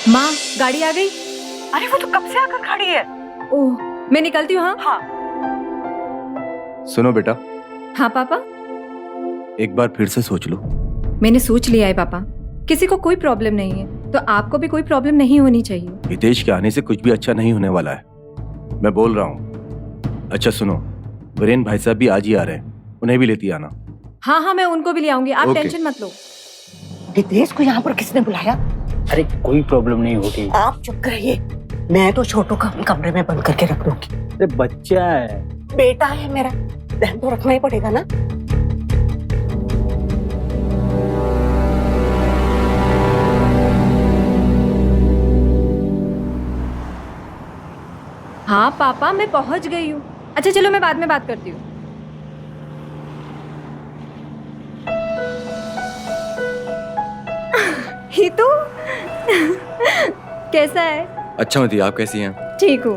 माँ, गाड़ी आ गई। अरे वो तो कब से आकर खड़ी है। ओह, मैं निकलती हूँ। हाँ हाँ सुनो बेटा, हाँ पापा। एक बार फिर से सोच लो। मैंने सोच लिया है पापा, किसी को कोई प्रॉब्लम नहीं है तो आपको भी कोई प्रॉब्लम नहीं होनी चाहिए। हितेश के आने से कुछ भी अच्छा नहीं होने वाला है, मैं बोल रहा हूँ। अच्छा सुनो, वीरेन भाई साहब भी आज ही आ रहे हैं, उन्हें भी लेती आना। हाँ हाँ, मैं उनको भी ले आऊंगी, आप ओके। टेंशन मत लो। हितेश को यहाँ पर किसने बुलाया? अरे कोई प्रॉब्लम नहीं होगी। आप चुप रहिए, मैं तो छोटू को कमरे में बंद करके रख दूंगी। अरे बच्चा है। बेटा है मेरा, ध्यान तो रखना ही पड़ेगा ना। हाँ पापा, मैं पहुंच गई हूँ। अच्छा चलो, मैं बाद में बात करती हूँ। हितू कैसा है? अच्छा होती, आप कैसी हैं? ठीक हूँ।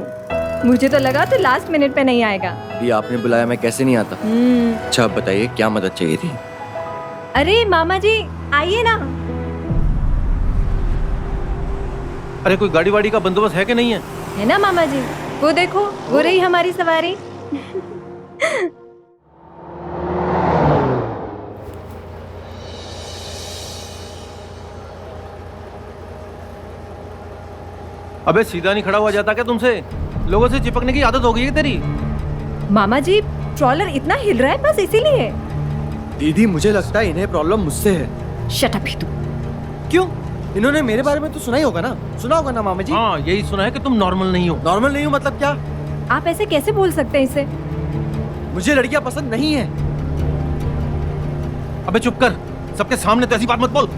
मुझे तो लगा तो लास्ट मिनट पे नहीं आएगा। ये आपने बुलाया, मैं कैसे नहीं आता। अच्छा आप बताइए, क्या मदद चाहिए थी? अरे मामा जी आइए ना। अरे कोई गाड़ी वाड़ी का बंदोबस्त है कि नहीं है? है ना मामा जी, वो देखो, वो रही हमारी सवारी। अबे सीधा नहीं खड़ा हुआ जाता क्या तुमसे? लोगों से चिपकने की आदत हो गई है तेरी। मामा जी, ट्रॉलर इतना हिल रहा है बस इसीलिए। दीदी मुझे लगता है इन्हें प्रॉब्लम मुझसे है। Shut up Hitu. क्यों? इन्होंने मेरे बारे में तो सुना ही होगा ना, सुना होगा ना मामा जी। हाँ यही सुना है कि तुम नॉर्मल नहीं हो। नॉर्मल नहीं हूँ मतलब क्या? आप ऐसे कैसे बोल सकते हैं इसे? मुझे लड़कियां पसंद नहीं है। अबे चुप कर, सबके सामने तो ऐसी बात मत बोल।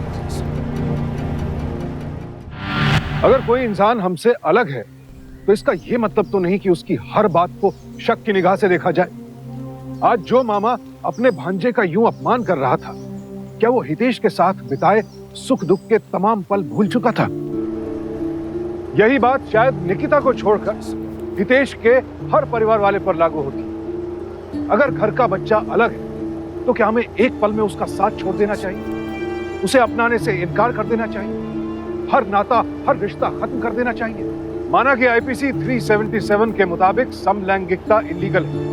अगर कोई इंसान हमसे अलग है तो इसका यह मतलब तो नहीं कि उसकी हर बात को शक की निगाह से देखा जाए। आज जो मामा अपने भांजे का यूं अपमान कर रहा था, क्या वो हितेश के साथ बिताए सुख दुख के तमाम पल भूल चुका था? यही बात शायद निकिता को छोड़कर हितेश के हर परिवार वाले पर लागू होती। अगर घर का बच्चा अलग है तो क्या हमें एक पल में उसका साथ छोड़ देना चाहिए? उसे अपनाने से इनकार कर देना चाहिए? हर नाता, हर रिश्ता खत्म कर देना चाहिए? माना कि आईपीसी 377 के मुताबिक समलैंगिकता इलीगल है,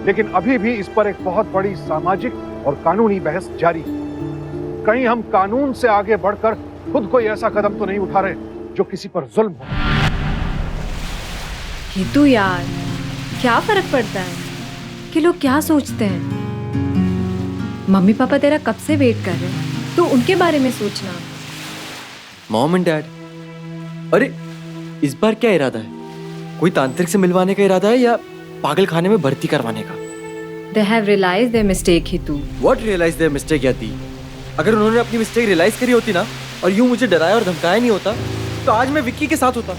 लेकिन अभी भी इस पर एक बहुत बड़ी सामाजिक और कानूनी बहस जारी है। कहीं हम कानून से आगे बढ़कर खुद कोई ऐसा कदम तो नहीं उठा रहे जो किसी पर जुल्म हो। हितू यार, क्या फर्क पड़ता है कि लोग क्या सोचते हैं? मम्मी पापा तेरा कब से वेट कर रहे हैं, तो उनके बारे में सोचना। मॉम एंड डैड, अरे इस बार क्या इरादा है? कोई तांत्रिक से मिलवाने का इरादा है या पागल खाने में भर्ती करवाने का? They have realized their mistake, हितू। What realized their mistake याती? अगर उन्होंने अपनी मिस्टेक रियलाइज करी होती ना और यूं मुझे डराया और धमकाया नहीं होता तो आज मैं विक्की के साथ होता।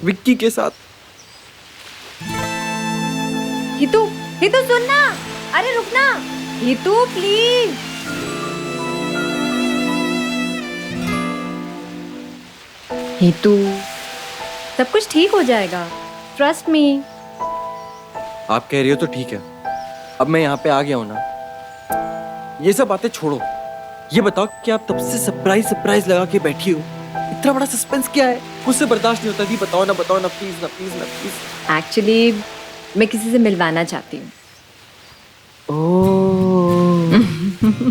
विक्की के साथ। हितू, हितू सुनना। अरे रुकना हितू, प्लीज। हितू, सब कुछ ठीक हो जाएगा, ट्रस्ट मी। आप कह रही हो तो ठीक है, अब मैं यहाँ पे आ गया हूँ ना। ये सब बातें छोड़ो, ये बताओ कि आप तब से सरप्राइज लगा के बैठी हो, इतना बड़ा सस्पेंस क्या है? मुझसे बर्दाश्त नहीं होता। दी बताओ ना प्लीज ना प्लीज ना प्लीज। एक्चुअली मैं किसी से मिलवाना चाहती हूँ।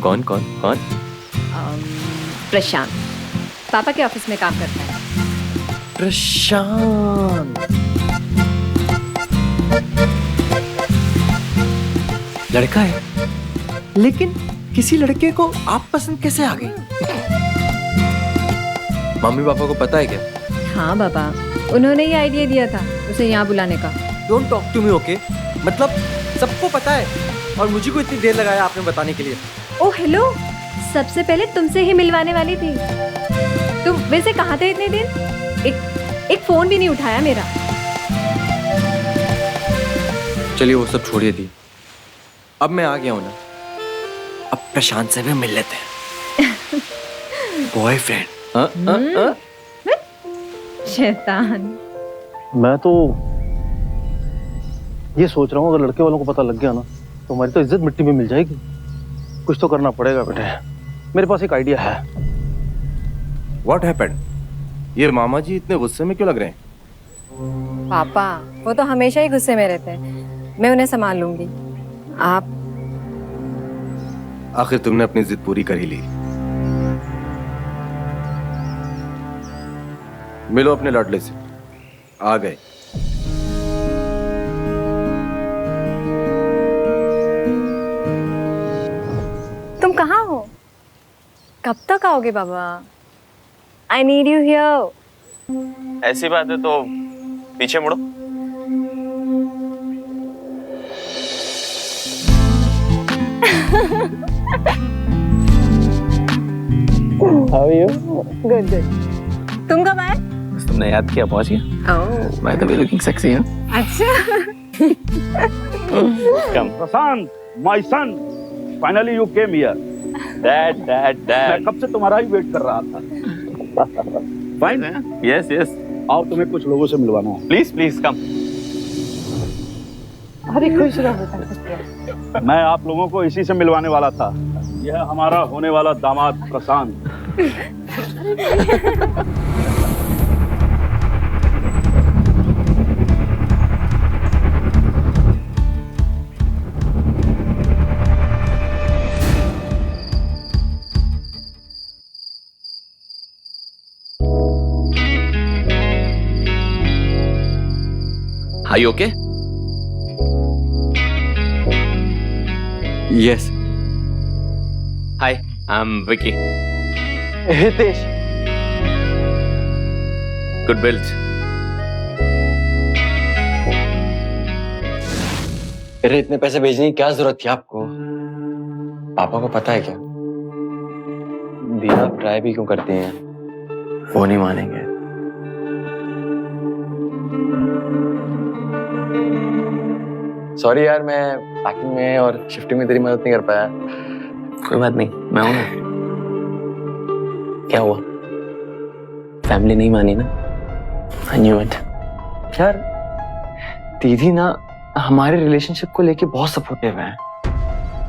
कौन कौन कौन? प्रशांत, पापा के ऑफिस में काम करता है। प्रशांत लड़का है, लेकिन किसी लड़के को आप पसंद कैसे आ गई? मम्मी पापा को पता है क्या? हाँ बाबा, उन्होंने ही आइडिया दिया था उसे यहाँ बुलाने का। Don't talk to me, okay? मतलब सबको पता है और मुझे को इतनी देर लगाया आपने बताने के लिए। ओह हेलो, सबसे पहले तुमसे ही मिलवाने वाली थी। तुम वैसे कहाँ थे इतने दिन? एक फोन भी नहीं उठाया मेरा। चलिए वो सब छोड़िए दी, अब मैं आ गया हूँ ना, अब प्रशांत से भी मिल लेते हैं। बॉयफ्रेंड। शैतान। मैं तो ये सोच रहा हूँ अगर लड़के वालों को पता लग गया ना तो हमारी तो इज्जत मिट्टी में मिल जाएगी। कुछ तो करना पड़ेगा बेटे। मेरे पास एक आइडिया है। What happened? ये मामा जी इतने गुस्से में क्यों लग रहे हैं? पापा वो तो हमेशा ही गुस्से में रहते हैं, मैं उन्हें संभाल लूंगी। आप आखिर तुमने अपनी जिद पूरी कर ही ली। मिलो अपने लाडले से। आ गए। तुम कहाँ हो? कब तक आओगे बाबा? I need you here. ऐसी बात है तो पीछे मुड़ो। How are you? Good good. तुम कब आए? बस तुमने याद किया, पहुंच गया। ओह By the way, looking sexy, huh? अच्छा। Come. Prashant, my son, finally you came here. Dad. मैं कब से तुम्हारा ही वेट कर रहा था। Fine? Yes. आओ, तुम्हें कुछ लोगों से मिलवाना है। Please, come. अरे खुश रहो बेटा। मैं आप लोगों को इसी से मिलवाने वाला था। यह हमारा होने वाला दामाद प्रशांत। Are you okay? Yes. Hi, I'm Vicky. Hitesh. Good build. अरे इतने पैसे भेजने की क्या जरूरत थी आपको? पापा को पता है क्या? दीदी आप ट्राई भी क्यों करते हैं? वो नहीं मानेंगे। सॉरी यार, मैं पैकिंग में और शिफ्टिंग में तेरी मदद नहीं कर पाया। कोई बात नहीं, मैं हूं ना। क्या हुआ? फैमिली नहीं मानी ना? I knew it. यार दीदी ना हमारे रिलेशनशिप को लेके बहुत सपोर्टिव है,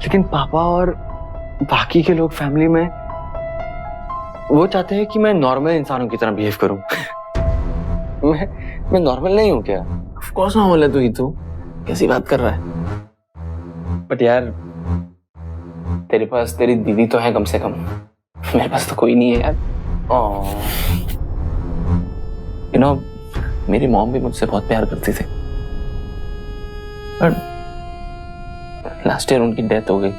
लेकिन पापा और बाकी के लोग फैमिली में वो चाहते हैं कि मैं नॉर्मल इंसानों की तरह बिहेव करूं। मैं नॉर्मल नहीं हूं क्या? Of course नॉर्मल है तू ही तो। कैसी बात कर रहा है? बट यार तेरे पास तेरी दीदी तो है कम से कम, मेरे पास तो कोई नहीं है यार। यू नो, मेरी मॉम भी मुझसे बहुत प्यार करती थी, पर लास्ट ईयर उनकी डेथ हो गई,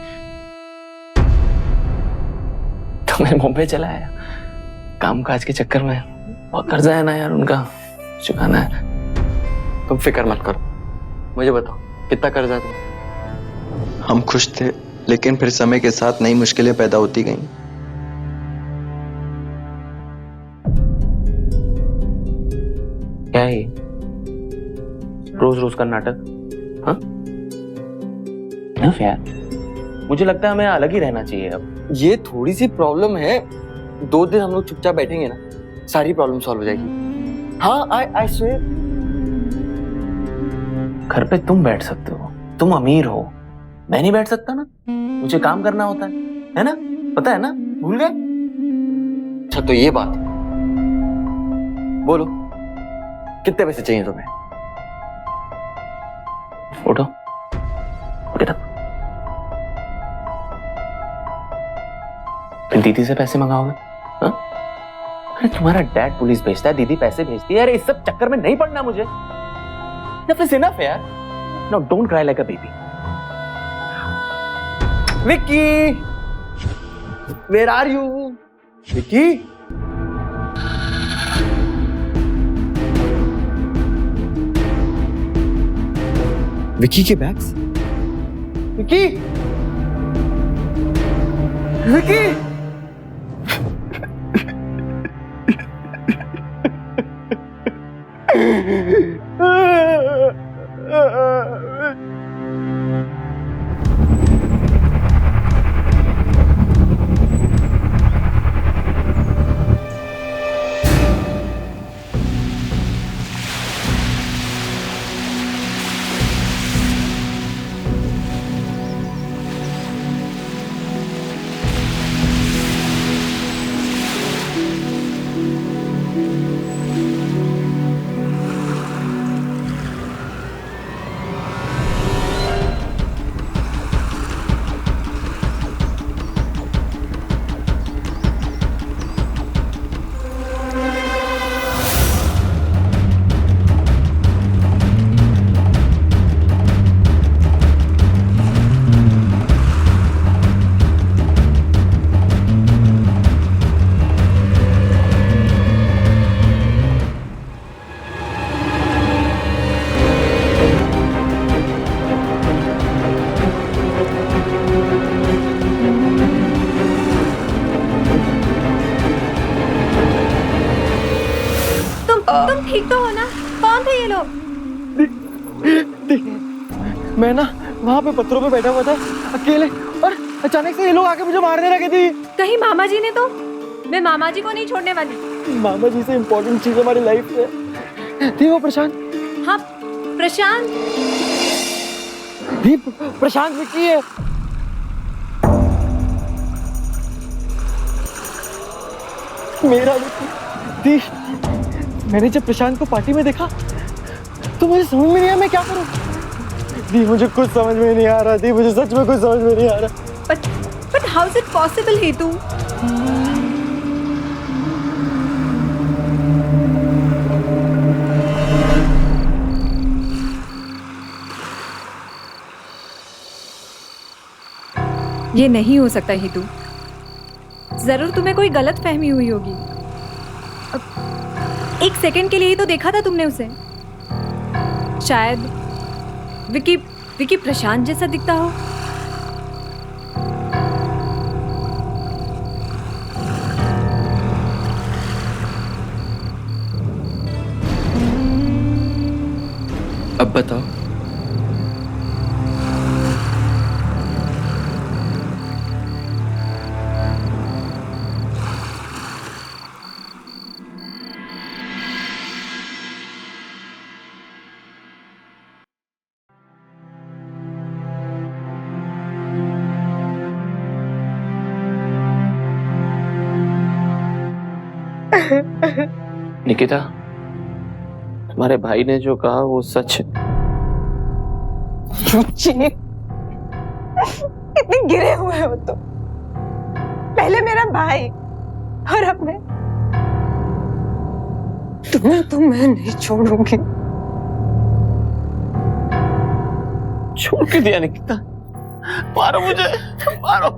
तो मैं मुंबई चला आया। काम काज के चक्कर में बहुत कर्जा है ना यार, उनका चुकाना है। तुम फिक्र मत करो, मुझे बताओ कितना कर्जा था? हम खुश थे, लेकिन फिर समय के साथ नई मुश्किलें पैदा होती गईं। क्या है ये? रोज का नाटक? हाँ? यार, मुझे लगता है हमें अलग ही रहना चाहिए अब। ये थोड़ी सी प्रॉब्लम है, 2 दिन हम लोग चुपचाप बैठेंगे ना, सारी प्रॉब्लम सॉल्व हो जाएगी। हाँ, आई स्वेयर। घर पे तुम बैठ सकते हो, तुम अमीर हो, मैं नहीं बैठ सकता ना, मुझे काम करना होता है ना? पता है ना? भूल गए? अच्छा तो ये बात, बोलो कितने पैसे चाहिए तुम्हें? उठो, उठो। फिर दीदी से पैसे मंगाओगे? हाँ? अरे तुम्हारा डैड पुलिस भेजता है, दीदी पैसे भेजती है। अरे इस सब चक्कर में नहीं पड़ना मुझे। Enough is enough, यार। Now don't cry like a baby. Vicky, where are you? Vicky? Vicky के बैग्स? विक्की? विक्की? मैं ना वहाँ पे पत्थरों पे बैठा हुआ था अकेले, और अचानक से ये लोग आके मुझे मारने लगे थे। कहीं मामा जी ने तो? मैं मामा जी को नहीं छोड़ने वाली। मामा जी से इम्पोर्टेंट चीज हमारी लाइफ में थी वो प्रशांत। हाँ प्रशांत। भी प्रशांत विक्की है। मेरा विक्की। मैंने जब प्रशांत को पार्टी में देखा तो मुझे समझ में नहीं आया मैं क्या करूं। दी मुझे कुछ समझ में नहीं आ रहा। दी मुझे सच में कुछ समझ में नहीं आ रहा। But how is it possible, हेतु? ये नहीं हो सकता हेतु। जरूर तुम्हें कोई गलत फहमी हुई होगी। एक सेकंड के लिए ही तो देखा था तुमने उसे। शायद विकी प्रशांत जैसा दिखता हो। अब बताओ। निकिता, तुम्हारे भाई ने जो कहा वो सच है। कितने गिरे हुए हो तुम। पहले मेरा भाई और अब मैं। तुम्हें तो मैं नहीं छोड़ूंगी। छोड़ के दिया निकिता। मारो मुझे, मारो।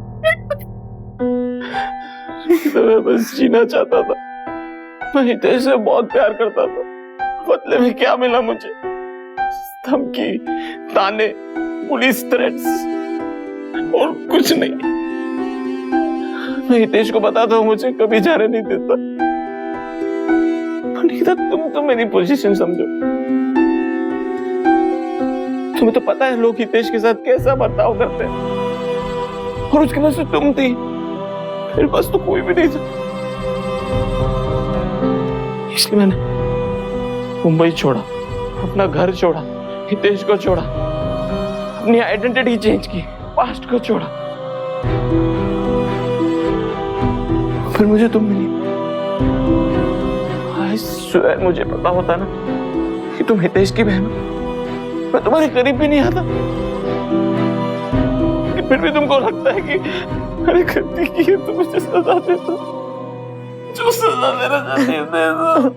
मैं बस जीना चाहता था। मैं हितेश से बहुत प्यार करता था। बदले में क्या मिला मुझे? धमकी, ताने, पुलिस थ्रेट्स और कुछ नहीं। मैं हितेश को बताता हूँ मुझे कभी जाने नहीं देता। निकिता, तुम तो मेरी पोजीशन समझो। तुम्हें तो पता है लोग हितेश के साथ कैसा बर्ताव करते हैं। और उसके पास तो तुम थी, मेरे पास तो कोई भी नहीं था। इसलिए मैंने मुंबई छोड़ा, अपना घर छोड़ा, हितेश को छोड़ा, अपनी आइडेंटिटी चेंज की, पास्ट को छोड़ा। फिर मुझे तुम मिली। I swear, मुझे पता होता ना कि तुम हितेश की बहन हो, मैं तुम्हारे करीब भी नहीं आता। फिर भी तुमको लगता है कि मैंने गलती की है तो मुझे सजा दे दो। जो सजा देना चाहती है दे दो।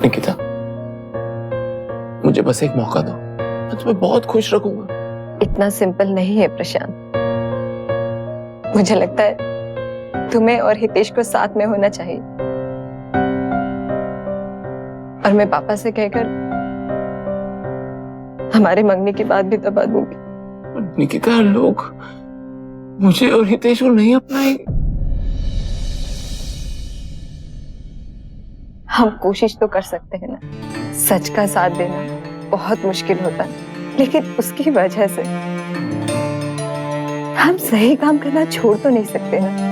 निकिता, मुझे बस एक मौका दो, मैं तुम्हें बहुत खुश रखूंगा। इतना सिंपल नहीं है प्रशांत। मुझे लगता है तुम्हें और हितेश को साथ में होना चाहिए। और मैं पापा से कहकर हमारे मंगने की बात भी दबा दूंगी। निकिता, लोग मुझे और हितेश को नहीं अपनाएंगे। हम कोशिश तो कर सकते हैं ना। सच का साथ देना बहुत मुश्किल होता है, लेकिन उसकी वजह से हम सही काम करना छोड़ तो नहीं सकते ना।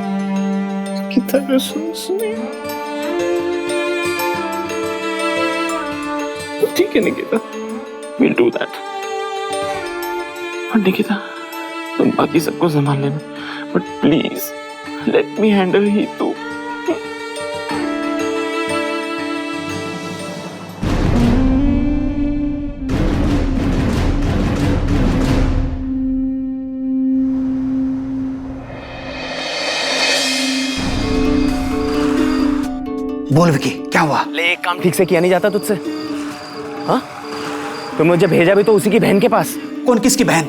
निकिता, सुनिए। ठीक है निकिता, we'll do that. और निकिता, तुम बाकी सबको संभाल लेना, but please let me handle Hitu. बोल विकी, क्या हुआ? ले, एक काम ठीक से किया नहीं जाता तुझसे। हाँ, तो मुझे भेजा भी तो उसी की बहन के पास। कौन? किसकी बहन?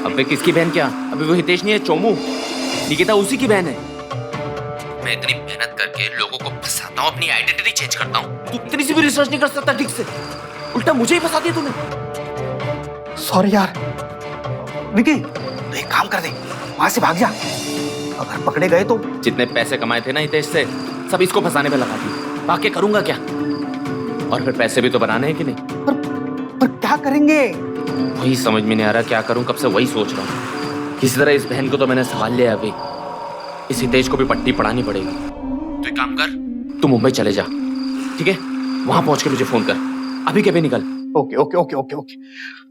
अबे किसकी बहन क्या? अभी वो हितेश नहीं है, चोमू। निकिता उसी की बहन है। मैं इतनी मेहनत करके लोगों को फंसाता हूँ, अपनी आइडेंटिटी चेंज करता हूँ। तू इतनी सी भी रिसर्च नहीं कर सकता ठीक से, उल्टा मुझे ही फंसा दिया तूने। सॉरी यार। विकी, तो एक काम कर दे, वहां से भाग जा। अगर पकड़े गए तो जितने पैसे कमाए थे ना हितेश से, सब इसको फंसाने पे लगा दिए। भाग के करूंगा क्या? और फिर पैसे भी तो बनाने हैं कि नहीं? पर क्या करेंगे? वही समझ में नहीं आ रहा क्या करूं, कब से वही सोच रहा हूँ। किसी तरह इस बहन को तो मैंने संभाल लिया अभी, इस हितेश को भी पट्टी पढ़ानी पड़ेगी। तो एक काम कर, तू मुंबई चले जा, ठीक है? वहां पहुंच के मुझे फोन कर, अभी के भी निकल। Okay okay okay okay okay.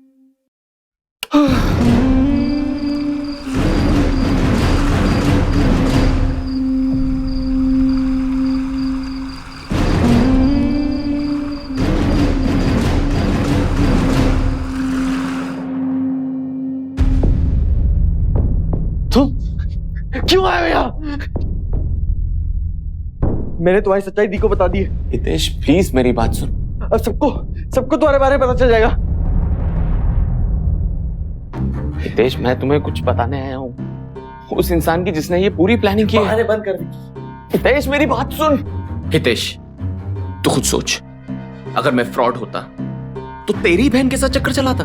क्यों आए हो यहाँ? मैंने तुम्हारी सच्चाई दी को बता दी है। हितेश प्लीज मेरी बात सुन। अब सबको तुम्हारे बारे में पता चल जाएगा। हितेश मैं तुम्हें कुछ बताने आया हूँ, उस इंसान की जिसने ये पूरी प्लानिंग की है। बहाने बंद कर दी। हितेश मेरी बात सुन। हितेश तू खुद सोच, अगर मैं फ्रॉड होता तो तेरी बहन के साथ चक्कर चलाता।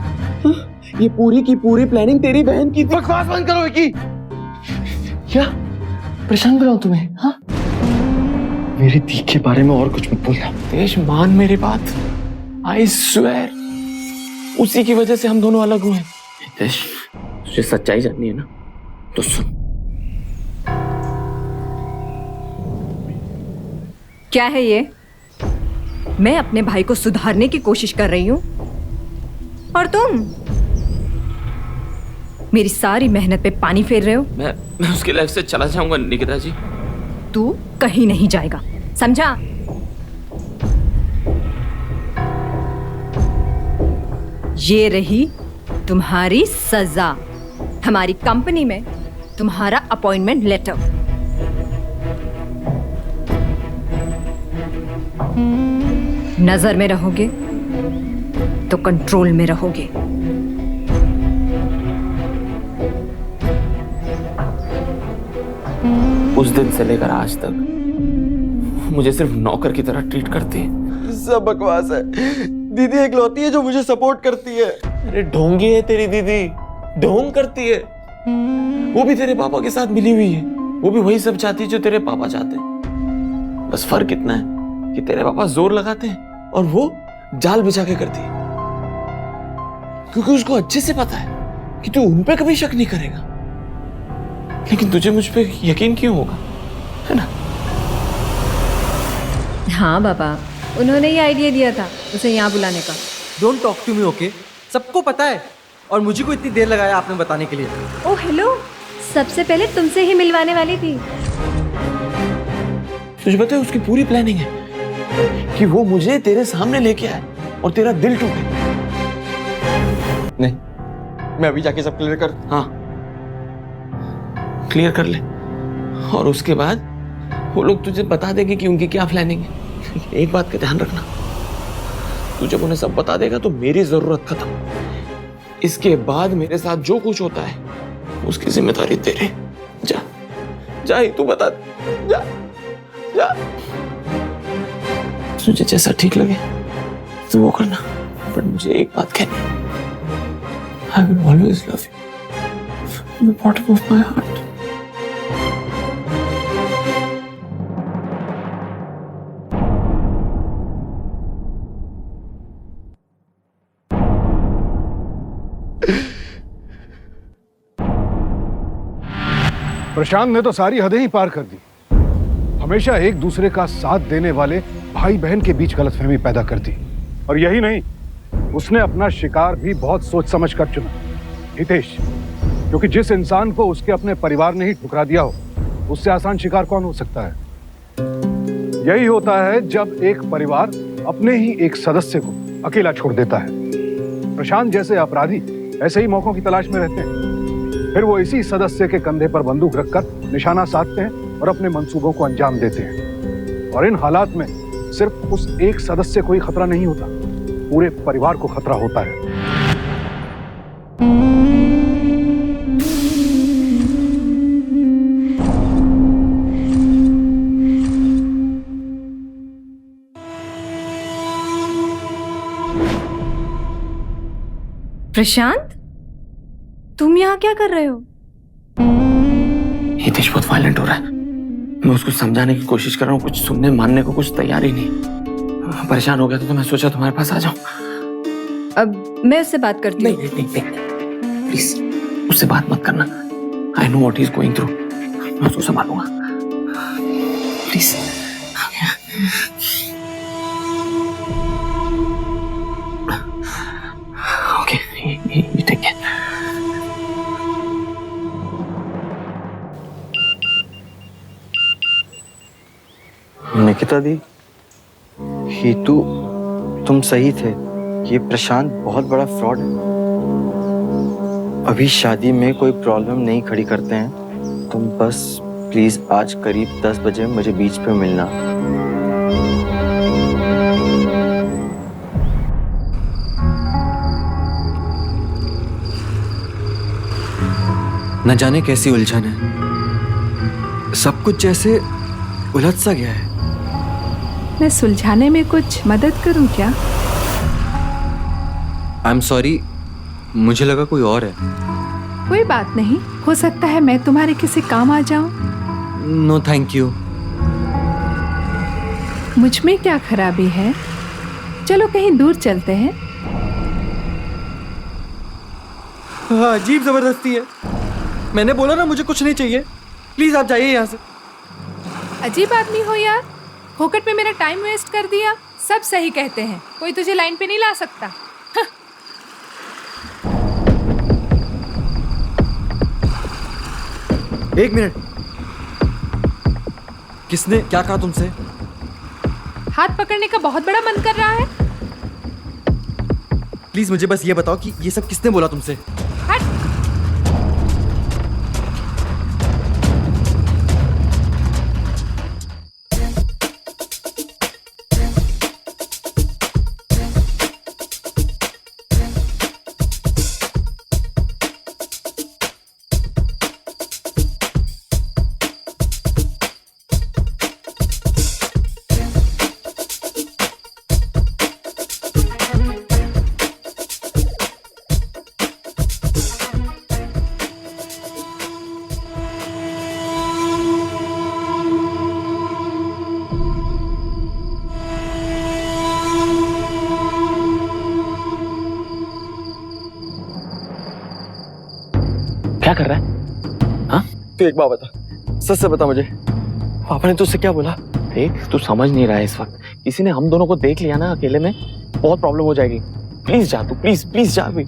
ये पूरी की पूरी प्लानिंग तेरी बहन की थी। बकवास बंद करो विकी। क्या परेशान कर रहा हूं तुम्हें? हाँ, मेरी दी के बारे में और कुछ मत बोलना। हितेश मान मेरी बात, आई स्वेयर उसी की वजह से हम दोनों अलग हुए। हितेश तुझे सच्चाई जाननी है ना, तो सुन। क्या है ये? मैं अपने भाई को सुधारने की कोशिश कर रही हूं और तुम मेरी सारी मेहनत पे पानी फेर रहे हो। मैं उसकी लाइफ से चला जाऊंगा निकिता जी। तू कहीं नहीं जाएगा, समझा? ये रही तुम्हारी सजा। हमारी कंपनी में तुम्हारा अपॉइंटमेंट लेटर। नजर में रहोगे तो कंट्रोल में रहोगे। उस दिन से लेकर आज तक मुझे सिर्फ नौकर की तरह ट्रीट करती है। सब बकवास है। दीदी इकलौती है जो मुझे सपोर्ट करती है। अरे ढोंगी है तेरी दीदी, ढोंग करती है। वो भी तेरे पापा के साथ मिली हुई है, वो भी वही सब चाहती है जो तेरे पापा चाहते हैं। बस फर्क इतना है कि तेरे पापा जोर लगाते हैं और वो जाल बिछा के करती है, क्योंकि उसको अच्छे से पता है कि तू उन पे कभी शक नहीं करेगा। लेकिन तुझे मुझ पे यकीन क्यों होगा, है ना? हाँ बाबा, उन्होंने ही आइडिया दिया था उसे यहाँ बुलाने का। Don't talk to me, okay? सबको पता है और मुझे को इतनी देर लगाया आपने बताने के लिए। ओ हेलो, सबसे पहले तुमसे ही मिलवाने वाली थी। तुझे पता है उसकी पूरी प्लानिंग है कि वो मुझे तेरे सामने लेके आए और तेरा दिल टूटे। नहीं, मैं अभी जाके सब क्लियर कर। हाँ क्लियर कर ले, और उसके बाद वो लोग तुझे बता देंगे कि उनकी क्या प्लानिंग है। एक बात का ध्यान रखना, तू जब उन्हें सब बता देगा तो मेरी जरूरत खत्म। इसके बाद मेरे साथ जो कुछ होता है उसकी जिम्मेदारी तेरे। जा जा, ही तू बता दे, जा जा। तुझे जैसा ठीक लगे तो वो करना, बट मुझे एक बात कहनी, I will always love you from the bottom of my heart. प्रशांत ने तो सारी हदें ही पार कर दी। हमेशा एक दूसरे का साथ देने वाले भाई बहन के बीच गलतफहमी पैदा कर दी। और यही नहीं, उसने अपना शिकार भी बहुत सोच समझ कर चुना, हितेश। क्योंकि जिस इंसान को उसके अपने परिवार ने ही ठुकरा दिया हो, उससे आसान शिकार कौन हो सकता है? यही होता है जब एक परिवार अपने ही एक सदस्य को अकेला छोड़ देता है। प्रशांत जैसे अपराधी ऐसे ही मौकों की तलाश में रहते हैं, फिर वो इसी सदस्य के कंधे पर बंदूक रखकर निशाना साधते हैं और अपने मंसूबों को अंजाम देते हैं। और इन हालात में सिर्फ उस एक सदस्य को ही खतरा नहीं होता, पूरे परिवार को खतरा होता है। प्रशांत, तुम यहाँ क्या कर रहे हो? हितेश बहुत वायलेंट हो रहा है। मैं उसको समझाने की कोशिश कर रहा हूँ, कुछ सुनने मानने को कुछ तैयार ही नहीं। परेशान हो गया तो मैं सोचा तुम्हारे पास आ जाऊं। अब मैं उससे बात करती हूँ। नहीं, प्लीज उससे बात मत करना। I know what he is going through. मैं उसको संभालूंगा, please. Okay, you take care. Nikita दी, हीतू तुम सही थे। ये प्रशांत बहुत बड़ा फ्रॉड है। अभी शादी में कोई प्रॉब्लम नहीं खड़ी करते हैं। तुम बस प्लीज आज करीब 10 बजे मुझे बीच पे मिलना। न जाने कैसी उलझन है, सब कुछ जैसे उलझ सा गया है। मैं सुलझाने में कुछ मदद करूं क्या? आई एम सॉरी, मुझे लगा कोई और है। कोई बात नहीं, हो सकता है मैं तुम्हारे किसी काम आ जाऊं। No thank you. मुझ में क्या खराबी है? चलो कहीं दूर चलते हैं। अजीब जबरदस्ती है। मैंने बोला ना मुझे कुछ नहीं चाहिए। प्लीज आप जाइए यहाँ से। अजीब आदमी हो यार, फोकट में मेरा टाइम वेस्ट कर दिया। सब सही कहते हैं, कोई तुझे लाइन पे नहीं ला सकता। एक मिनट, किसने क्या कहा तुमसे? हाथ पकड़ने का बहुत बड़ा मन कर रहा है। प्लीज मुझे बस ये बताओ कि ये सब किसने बोला तुमसे? हट। क्या कर रहा है? हाँ? तू एक बात बता, सच से बता मुझे, पापा ने तुझसे क्या बोला? देख, तू समझ नहीं रहा है इस वक्त। किसी ने हम दोनों को देख लिया ना अकेले में, बहुत प्रॉब्लम हो जाएगी। प्लीज जा तू, प्लीज जा अभी।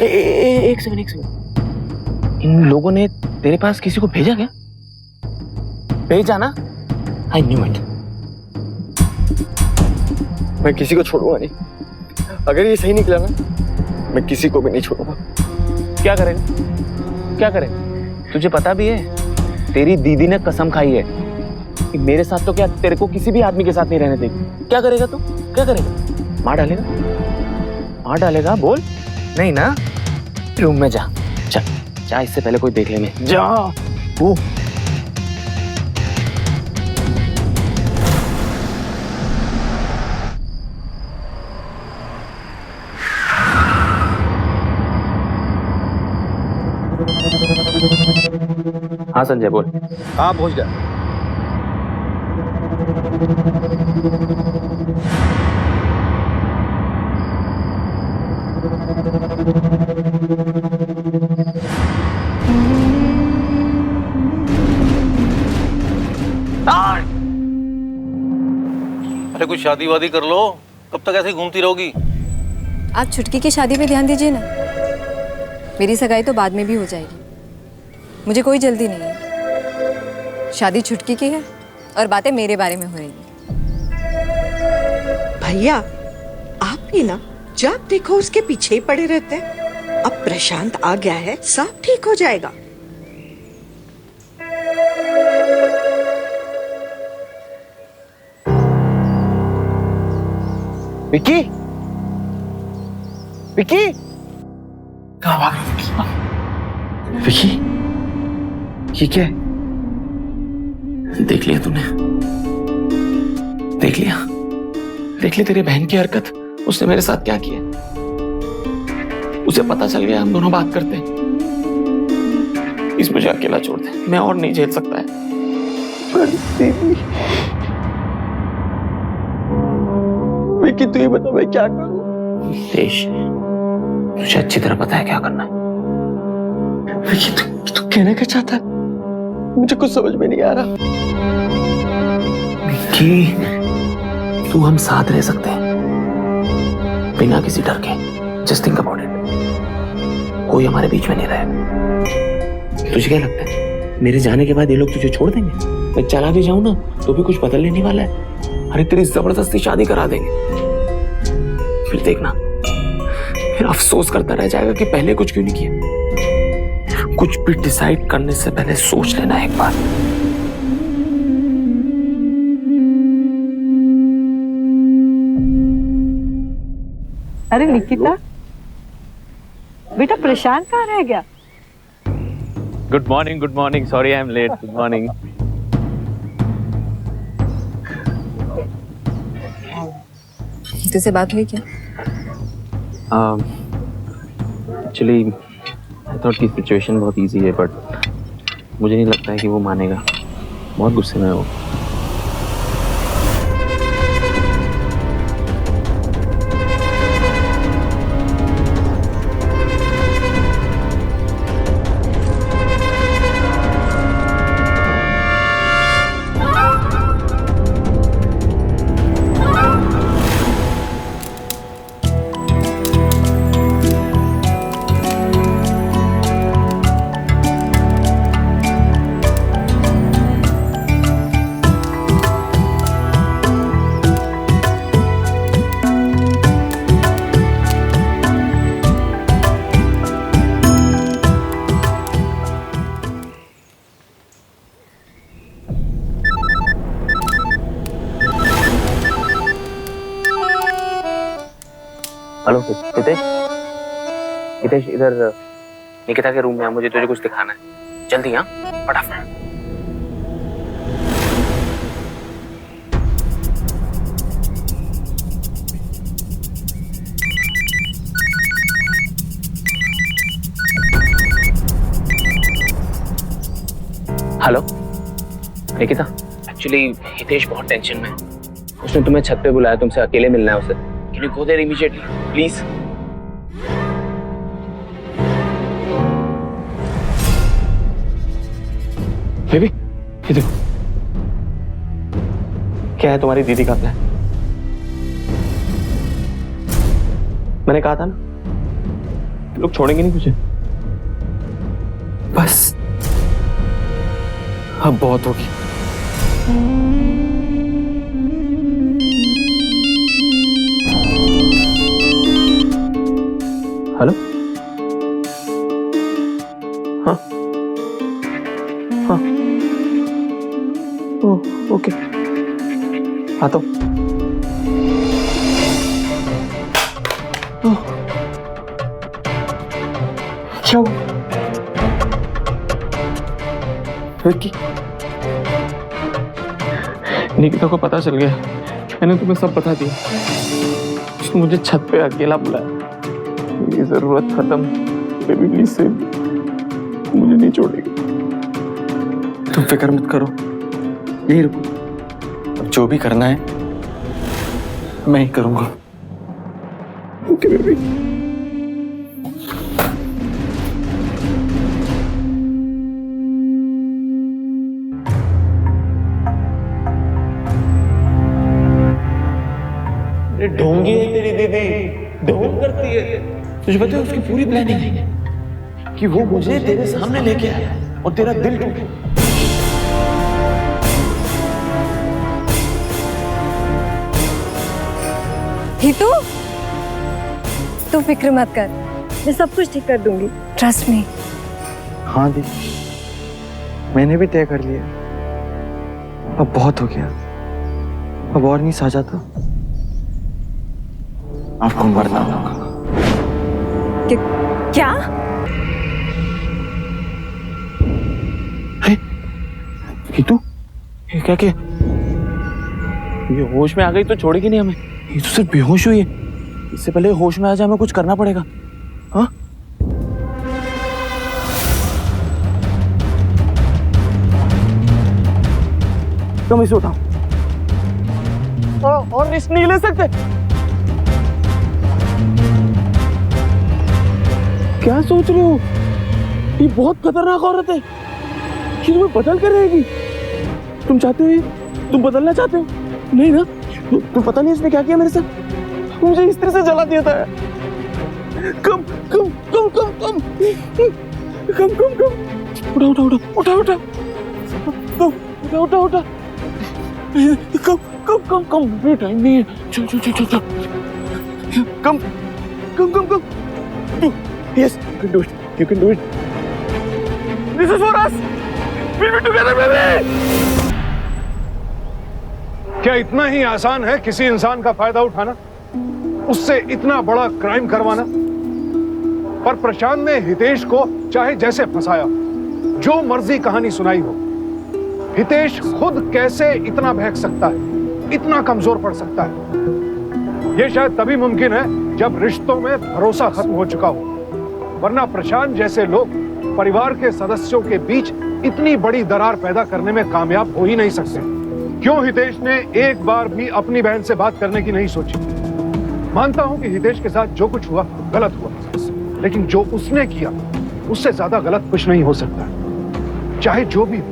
एक सेकंड। इन लोगों ने तेरे पास किसी को भेजा क्या? भेजा ना? I knew it. मैं किसी को छोड़ूंगा नहीं। अगर ये सही निकला ना, मैं किसी को भी नहीं छोड़ूंगा। क्या करेगा? तुझे पता भी है, तेरी दीदी ने कसम खाई है कि मेरे साथ तो क्या, तेरे को किसी भी आदमी के साथ नहीं रहने देगी। क्या करेगा तू? क्या करेगा? मार डालेगा? बोल। नहीं ना? रूम में जा, चल इससे पहले कोई देख लेने। जा। हाँ संजय बोल। हाँ पहुंच गया। अरे कुछ शादी वादी कर लो, कब तक ऐसे घूमती रहोगी? आप छुटकी की शादी पे ध्यान दीजिए ना। मेरी सगाई तो बाद में भी हो जाएगी, मुझे कोई जल्दी नहीं है। शादी छुटकी की है और बातें मेरे बारे में हो रही हैं। भैया आप भी ना जब देखो उसके पीछे ही पड़े रहते हैं। अब प्रशांत आ गया है, सब ठीक हो जाएगा। विक्की, कहाँ भाग विक्की? ये क्या है? देख लिया तूने? देख लिया तेरी बहन की हरकत। उसने मेरे साथ क्या किया? उसे पता चल गया हम दोनों बात करते हैं। प्लीज मुझे अकेला छोड़ दे, मैं और नहीं झेल सकता है। विकी तू ही बता मैं क्या करूं? हितेश तुझे अच्छी तरह पता है क्या करना है। विकी तू कहना क्या चाहता है? मुझे कुछ समझ में नहीं आ रहा। विकी तू हम साथ रह सकते हैं बिना किसी डर के। जस्ट थिंक अबाउट इट, कोई हमारे बीच में नहीं रहे। तुझे क्या लगता है मेरे जाने के बाद ये लोग तुझे छोड़ देंगे? मैं चला भी जाऊं ना तो भी कुछ बदलने नहीं वाला है। अरे तेरी जबरदस्ती शादी करा देंगे, फिर देखना, फिर अफसोस करता रह जाएगा कि पहले कुछ क्यों नहीं किया। कुछ भी डिसाइड करने से पहले सोच लेना एक बार। अरे निकिता, बेटा प्रशांत कहाँ रह गया? Good morning, sorry I am late. Good morning. तुझसे बात हुई क्या? एक्चुअली आई थॉट की सिचुएशन बहुत इजी है, बट मुझे नहीं लगता है कि वो मानेगा। बहुत गुस्से में है वो। हेलो हितेश, हितेश इधर निकिता के रूम में आ, मुझे तुझे कुछ दिखाना है। जल्दी हाँ, फटाफट। हेलो निकिता, एक्चुअली हितेश बहुत टेंशन में है। उसने तुम्हें छत पे बुलाया, तुमसे अकेले मिलना है उसे। Can you go there immediately, please? Baby, ये देखो, क्या है तुम्हारी दीदी का प्लान? मैंने कहा था ना, लोग छोड़ेंगे नहीं मुझे। बस अब बहुत होगी। हेलो, हाँ हाँ, ओह ओके, आता हूँ। क्या हुआ? विक्की, निकिता को पता चल गया, मैंने तुम्हें सब बता दिया। उसने मुझे छत पे अकेला बुलाया। मेरी जरूरत खत्म, बेबी प्लीज से मुझे नहीं छोड़ेगी। तुम फिक्र मत करो, यही रुको। अब जो भी करना है मैं ही करूंगा। Okay baby. ढोंगी है तेरी दीदी, ढोंग करती है। तुझे पता है उसकी पूरी प्लानिंग है कि वो मुझे तेरे सामने लेके आया और तेरा दिल टूटे। हितू, तू फिक्र मत कर, मैं सब कुछ ठीक कर दूंगी। Trust me. हाँ दीदी, मैंने भी तय कर लिया। अब बहुत हो गया, अब और नहीं सहा जाता। आपको मरना होगा। क्या? हितू, ये क्या किया? ये होश में आ गई तो छोड़ेगी नहीं हमें। ये तो सिर्फ बेहोश हुई है, इससे पहले होश में आ जाए हमें कुछ करना पड़ेगा। हाँ तुम इसे उठाओ। और रिस्क नहीं ले सकते। क्या सोच रहे हो? ये बहुत खतरनाक औरत है, ये तुम्हें बदल कर रहेगी। तुम चाहते हो, तुम बदलना चाहते हो? नहीं ना? तुम पता नहीं इसने क्या किया मेरे साथ, मुझे इस तरह से जला दिया था। कम कम कम कम कम कम कम कम उठा उठा उठा उठा उठा उठा उठा कम कम कम कम टाइम नहीं है। चल चल चल चल कम कम कम कम। Yes, you can do it. You can do it. This is for us. We'll be together, baby. क्या इतना ही आसान है किसी इंसान का फायदा उठाना, उससे इतना बड़ा क्राइम करवाना? पर प्रशांत ने हितेश को चाहे जैसे फंसाया, जो मर्जी कहानी सुनाई हो, हितेश खुद कैसे इतना बहक सकता है, इतना कमजोर पड़ सकता है? यह शायद तभी मुमकिन है जब रिश्तों में भरोसा खत्म हो चुका हो, वरना प्रशांत जैसे लोग परिवार के सदस्यों के बीच इतनी बड़ी दरार पैदा करने में कामयाब हो ही नहीं सकते। क्यों हितेश ने एक बार भी अपनी बहन से बात करने की नहीं सोची? मानता हूं कि हितेश के साथ जो कुछ हुआ गलत हुआ, लेकिन जो उसने किया उससे ज्यादा गलत कुछ नहीं हो सकता। चाहे जो भी हो,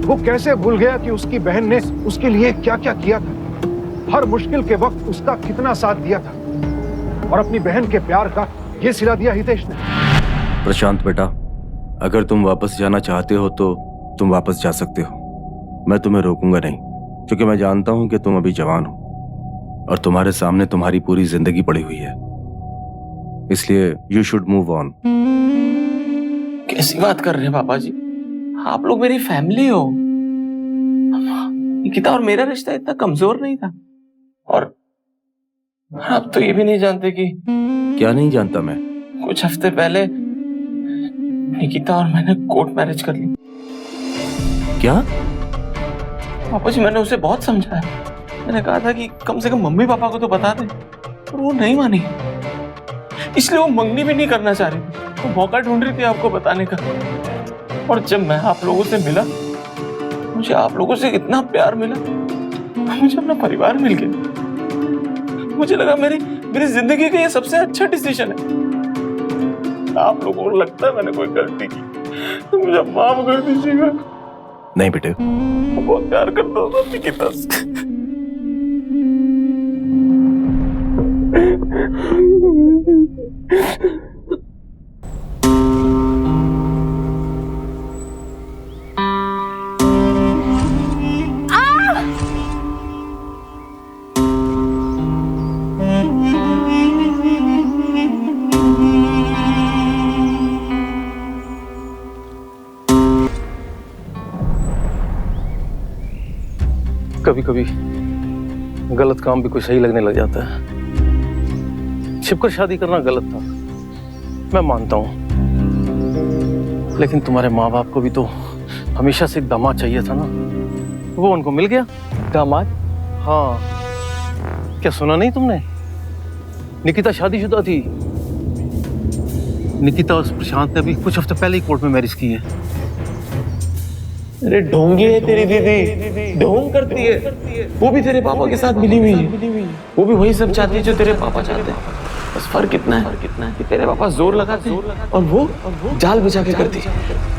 वो कैसे भूल गया कि उसकी बहन ने उसके लिए क्या क्या किया था, हर मुश्किल के वक्त उसका कितना साथ दिया था, और अपनी बहन के प्यार का ये सिला दिया हितेश ने। प्रशांत बेटा, अगर तुम वापस जाना चाहते हो तो तुम वापस जा सकते हो, मैं तुम्हें रोकूंगा नहीं, क्योंकि मैं जानता हूं कि तुम अभी जवान हो और तुम्हारे सामने तुम्हारी पूरी जिंदगी पड़ी हुई है, इसलिए यू शुड मूव ऑन। कैसी बात कर रहे हैं पापा जी? आप लोग मेरी फैमिली हो। निकिता और मेरा रिश्ता इतना कमजोर नहीं था, और आप तो ये भी नहीं जानते कि क्या नहीं जानता मैं? कुछ हफ्ते पहले निकिता और मैंने कोर्ट मैरिज कर ली। क्या? पापा जी, मैंने उसे बहुत समझाया। मैंने कहा था कि कम से कम मम्मी पापा को तो बता दे, पर वो नहीं मानी। इसलिए वो मंगनी भी नहीं करना चाह रही थी, वो मौका ढूंढ रही थी आपको बताने का। और जब मैं आप लोगों से मिला, मुझे आप लोगों से इतना प्यार मिला, मुझे अपना परिवार मिल गया। मुझे लगा मेरी जिंदगी का ये सबसे अच्छा डिसीजन है। आप लोगों को लगता है मैंने कोई गलती की तो मुझे माफ कर दीजिएगा। नहीं बेटे, बहुत प्यार करता हूँ निकिता से। कभी कभी गलत काम भी कोई सही लगने लग जाता है। छिपकर शादी करना गलत था, मैं मानता हूं, लेकिन तुम्हारे माँ बाप को भी तो हमेशा से एक दामाद चाहिए था ना, वो उनको मिल गया। दामाद? हाँ, क्या सुना नहीं तुमने? निकिता शादीशुदा थी। निकिता और प्रशांत ने अभी कुछ हफ्ते पहले ही कोर्ट में मैरिज की है। अरे ढोंगी है तेरी दीदी, ढोंग करती है। वो भी तेरे पापा के साथ मिली हुई है, वो भी वही सब चाहती है जो तेरे पापा चाहते हैं। बस फर्क इतना है कि तेरे पापा जोर लगाते हैं और वो जाल बिछा के करती है।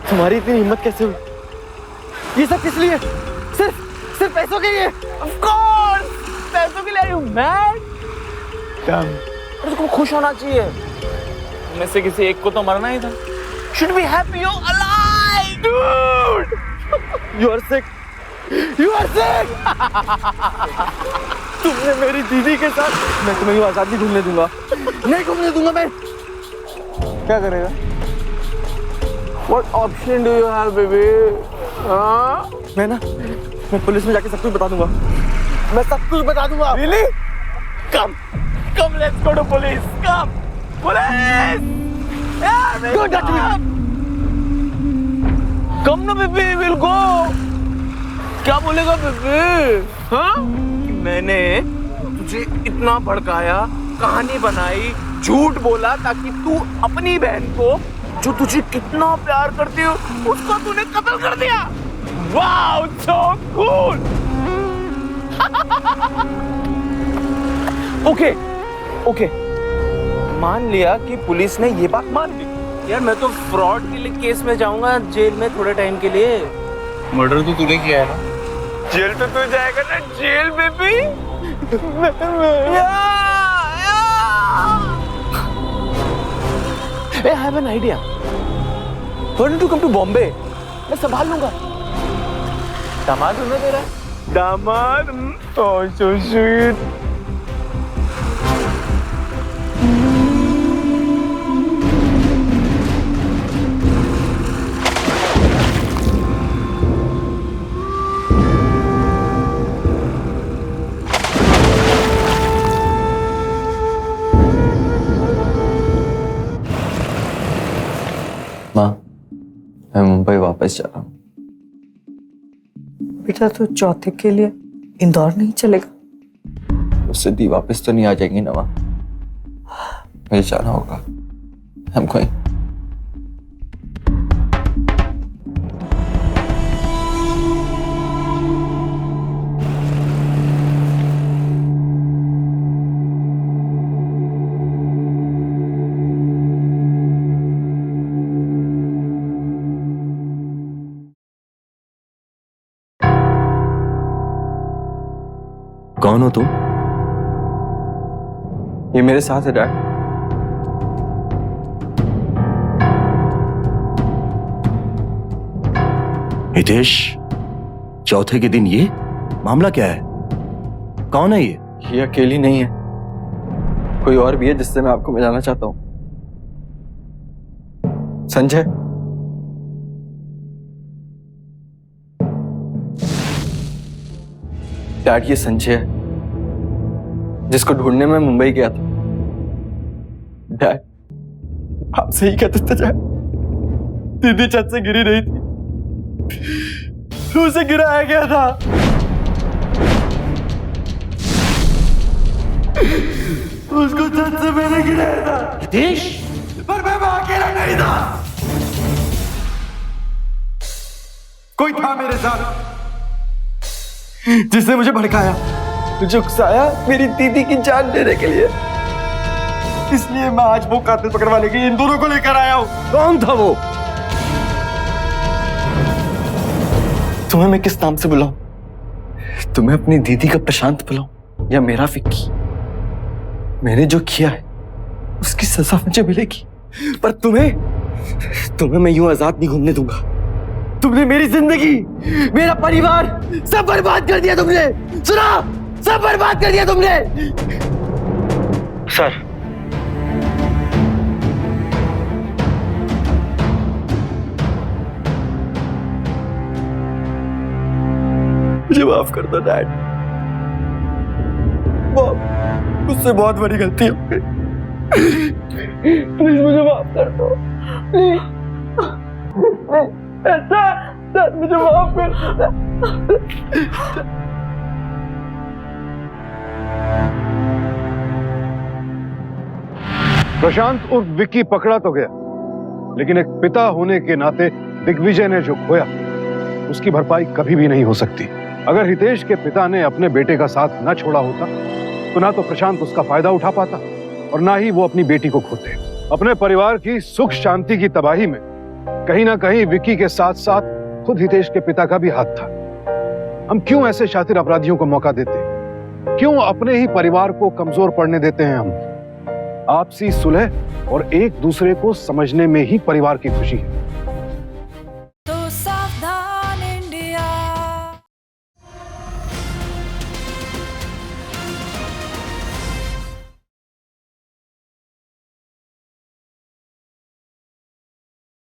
तुम्हारी इतनी हिम्मत कैसे हुई? ये सब किस लिए? सिर्फ पैसों के लिए? Of course, पैसों के लिए। Are you mad? तुमको खुश होना चाहिए। में से किसी एक को तो मरना ही था। Should be happy you're alive, dude. You are sick. You are sick. तुमने मेरी दीदी के साथ, मैं तुम्हें आजादी घूमने दूंगा। नहीं घूमने दूंगा मैं। क्या करेगा? What option do you have, baby? मैं पुलिस में जाके सब कुछ बता दूंगा। मैं सब कुछ बता दूंगा। Really? Come, let's go to police. Come, police. Yeah. Don't touch me. Come ना बेबी, we'll go. क्या बोलेगा बेबी? हाँ? मैंने तुझे इतना भड़काया, कहानी बनाई, झूठ बोला ताकि तू अपनी बहन को जो तुझे कितना प्यार करती हो उसको तूने कत्ल कर दिया। Wow, so cool. ओके, मान लिया कि पुलिस ने ये बात मान ली। यार मैं तो फ्रॉड के लिए केस में जाऊंगा जेल में थोड़े टाइम के लिए। मर्डर तो तूने किया है ना? जेल तो तू जाएगा ना, jail baby. I have an idea. Why don't you come to Bombay? मैं संभाल लूंगा। दामाद हूँ ना तेरा? दामाद? Oh, so sweet. माँ, मैं मुंबई वापस जा रहा हूँ। बेटा तो चौथे के लिए इंदौर नहीं चलेगा? उससे दी वापस तो नहीं आ जाएंगी ना माँ, मुझे जाना होगा। I'm going. कौन हो तुम? ये मेरे साथ है डैड। हितेश, चौथे के दिन ये मामला क्या है? कौन है ये? ये अकेली नहीं है, कोई और भी है जिससे मैं आपको मिलाना चाहता हूं। संजय। डैड, ये संजय है जिसको ढूंढने में मुंबई गया था। डैड, आप सही कहते थे डैड, दीदी छत से गिरी नहीं थी, उसे गिराया गया था। उसको छत से मैंने गिराया था। हितेश, पर मैं अकेला नहीं था, कोई था मेरे साथ जिसने मुझे भड़काया, मुझे उकसाया मेरी दीदी की जान लेने के लिए। इसलिए मैं आज वो कातिल पकड़वाने के लिए इन दोनों को लेकर आया हूं। कौन था वो? तुम्हें मैं किस नाम से बुलाऊं? तुम्हें अपनी दीदी का प्रशांत बुलाऊं या मेरा विक्की? मैंने जो किया है उसकी सजा मुझे मिलेगी, पर तुम्हें मैं यूं आजाद नहीं घूमने दूंगा। तुमने मेरी जिंदगी, मेरा परिवार सब बर्बाद कर दिया तुमने। सुना, सब बर्बाद कर दिया तुमने। सर, मुझे माफ कर दो डैड, मुझसे बहुत बड़ी गलती हो गई। प्लीज मुझे माफ कर दो, प्लीज। सर, मुझे माफ कर दो। प्रशांत उर्फ विक्की पकड़ा तो गया, लेकिन एक पिता होने के नाते दिग्विजय ने जो खोया उसकी भरपाई कभी भी नहीं हो सकती। अगर हितेश के पिता ने अपने बेटे का साथ न छोड़ा होता तो ना तो प्रशांत उसका फायदा उठा पाता और ना ही वो अपनी बेटी को खोते। अपने परिवार की सुख शांति की तबाही में कहीं ना कहीं विक्की के साथ साथ खुद हितेश के पिता का भी हाथ था। हम क्यों ऐसे शातिर अपराधियों को मौका देते हैं? क्यों अपने ही परिवार को कमजोर पड़ने देते हैं हम? आपसी सुलह और एक दूसरे को समझने में ही परिवार की खुशी है।